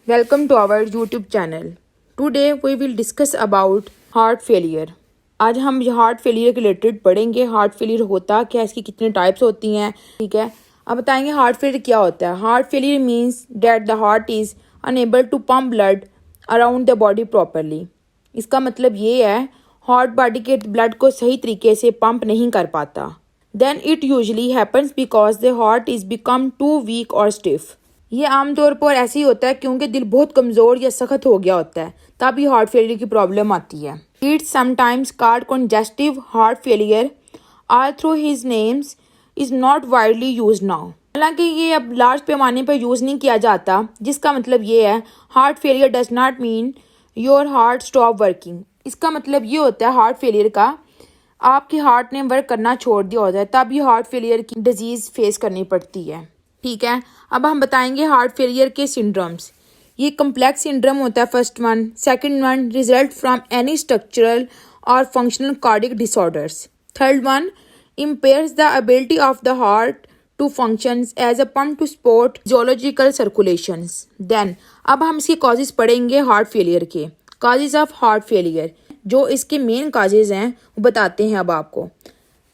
Welcome to our YouTube channel. Today we will discuss about heart failure. आज हम heart failure के related पढ़ेंगे. Heart failure होता क्या, इसकी कितने टाइप्स होती हैं. ठीक है, अब बताएंगे हार्ट फेलियर क्या होता है. Heart failure means that the heart is unable to pump blood around the body properly. इसका मतलब ये है हार्ट बॉडी के ब्लड को सही तरीके से पंप नहीं कर पाता. Then it usually happens because the heart is become too weak और स्टिफ. ये आमतौर पर ऐसे ही होता है क्योंकि दिल बहुत कमज़ोर या सख्त हो गया होता है, तभी हार्ट फेलियर की प्रॉब्लम आती है. It's sometimes called congestive heart failure all through his names is not widely use now. हालांकि ये अब लार्ज पैमाने पर यूज़ नहीं किया जाता, जिसका मतलब ये है heart failure does not mean your heart stop working. इसका मतलब ये होता है हार्ट फेलियर का आपके हार्ट ने वर्क करना छोड़ दिया होता है, तभी हार्ट फेलियर की डिजीज़ फेस करनी पड़ती है. ठीक है, अब हम बताएंगे हार्ट फेलियर के सिंड्रोम्स. ये कम्प्लेक्स सिंड्रोम होता है first one. Second one result from any structural और functional cardiac disorders. Third one impairs the ability of the heart to functions as a pump to support physiological circulations. Then अब हम इसके causes पढ़ेंगे heart failure के. causes of heart failure, जो इसके main causes हैं वो बताते हैं अब आपको.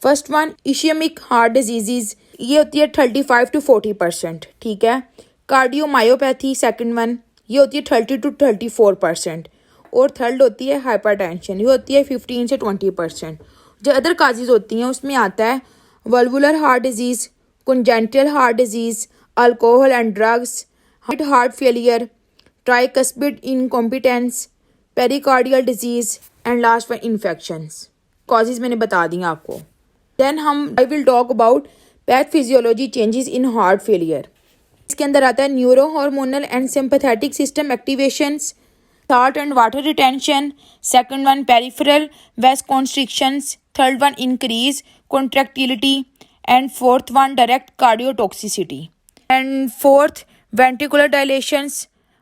फर्स्ट वन इशियमिक हार्ट डिजीज़, ये होती है 35 to 40%. ठीक है. कार्डियोमायोपैथी सेकंड वन, ये होती है 30 to 34%. और थर्ड होती है हाइपरटेंशन, ये होती है 15 से 20%. जो अदर काजेज होती हैं उसमें आता है valvular heart disease, congenital heart disease, alcohol and drugs, heart failure, tricuspid incompetence, pericardial disease and last one infections. Causes मैंने बता दी आपको. Then I will talk about pathophysiology changes in heart failure. इसके अंदर आता है neuro hormonal and sympathetic system activations, salt and water retention. Second one peripheral vasoconstrictions. Third one increase contractility, and fourth one direct cardiotoxicity. And fourth ventricular dilations,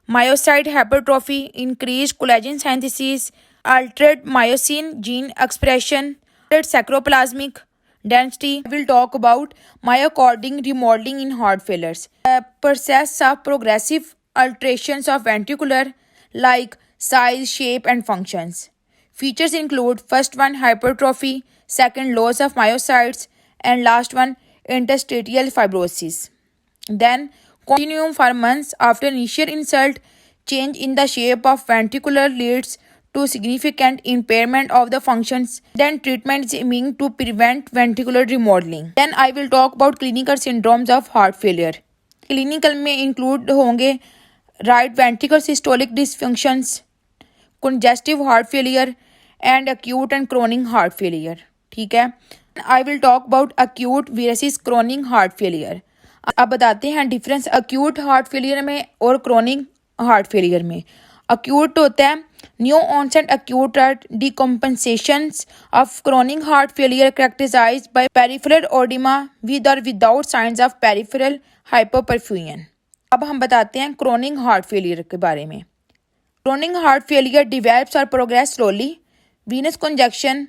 myocyte hypertrophy, increased collagen synthesis, altered myosin gene expression, altered sacroplasmic density. We will talk about myocardial remodeling in heart failures. A process of progressive alterations of ventricular like size, shape and functions. Features include first one hypertrophy, second loss of myocytes and last one interstitial fibrosis. Then continuum for months after initial insult, change in the shape of ventricular leads to significant impairment of the functions. Then treatment is aiming to prevent ventricular remodeling. Then I will talk about clinical syndromes of heart failure. Clinical में include होंगे right ventricle systolic dysfunctions, congestive heart failure and acute and chronic heart failure. ठीक है. I will talk about acute versus chronic heart failure. अब बताते हैं difference acute heart failure में और chronic heart failure में. acute होता है new onset acute heart decompensations of chronic heart failure characterized by peripheral edema with or without signs of peripheral hypoperfusion. अब हम बताते हैं क्रोनिक हार्ट फेलियर के बारे में. क्रोनिक हार्ट फेलियर डिवेल्प्स और progress slowly. Venous congestion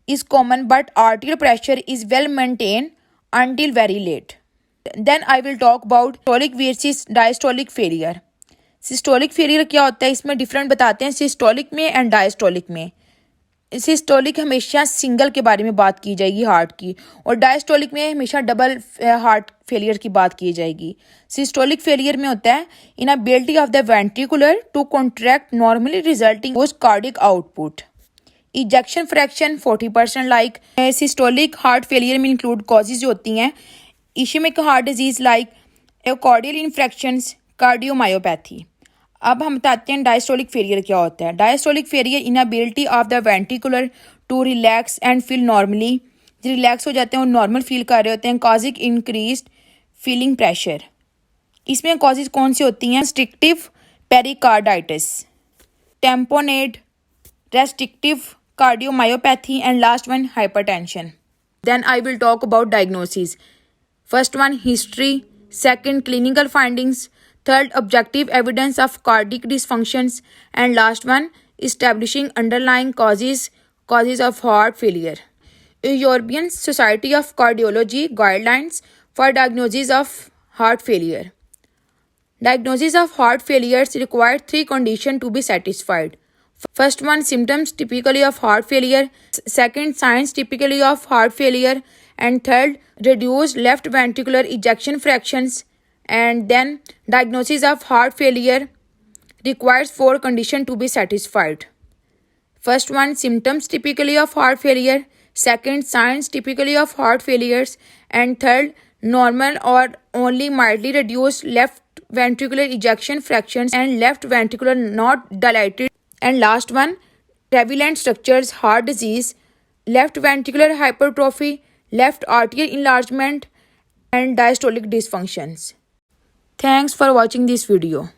is common but arterial pressure is well maintain until very late. Then I will talk about systolic versus diastolic failure. Systolic failure क्या होता है, इसमें different बताते हैं systolic में and diastolic में. Systolic हमेशा single के बारे में बात की जाएगी हार्ट की, और डायस्टोलिक में हमेशा डबल हार्ट फेलियर की बात की जाएगी. सिस्टोलिक फेलियर में होता है inability of the ventricular to contract normally resulting post cardiac output. Ejection fraction 40% like. Systolic heart failure में इंक्लूड कॉजेज जो होती हैं ischemic heart disease like echocardial infections, cardiomyopathy. अब हम बताते हैं डायस्टोलिक फेलियर क्या होता है. Diastolic failure inability of the ventricular to relax and fill normally. Relax हो जाते हैं और नॉर्मल फील कर रहे होते हैं. कॉजिक इंक्रीज्ड फीलिंग प्रेशर. इसमें कॉजेज कौन सी होती हैं, restrictive pericarditis, tamponade, restrictive cardiomyopathy and last one hypertension. Then I will talk about diagnosis. First one history, second clinical findings, third objective evidence of cardiac dysfunctions and last one establishing underlying causes of heart failure. European Society of Cardiology guidelines for diagnosis of heart failure. Diagnosis of heart failures require three conditions to be satisfied. First one, symptoms typically of heart failure. Second, signs typically of heart failure. And third, reduced left ventricular ejection fractions. And then diagnosis of heart failure requires four conditions to be satisfied. First one, symptoms typically of heart failure. Second, signs typically of heart failures. And third, normal or only mildly reduced left ventricular ejection fractions and left ventricular not dilated. And last one, prevalent structures, heart disease, left ventricular hypertrophy, left atrial enlargement, and diastolic dysfunctions. Thanks for watching this video.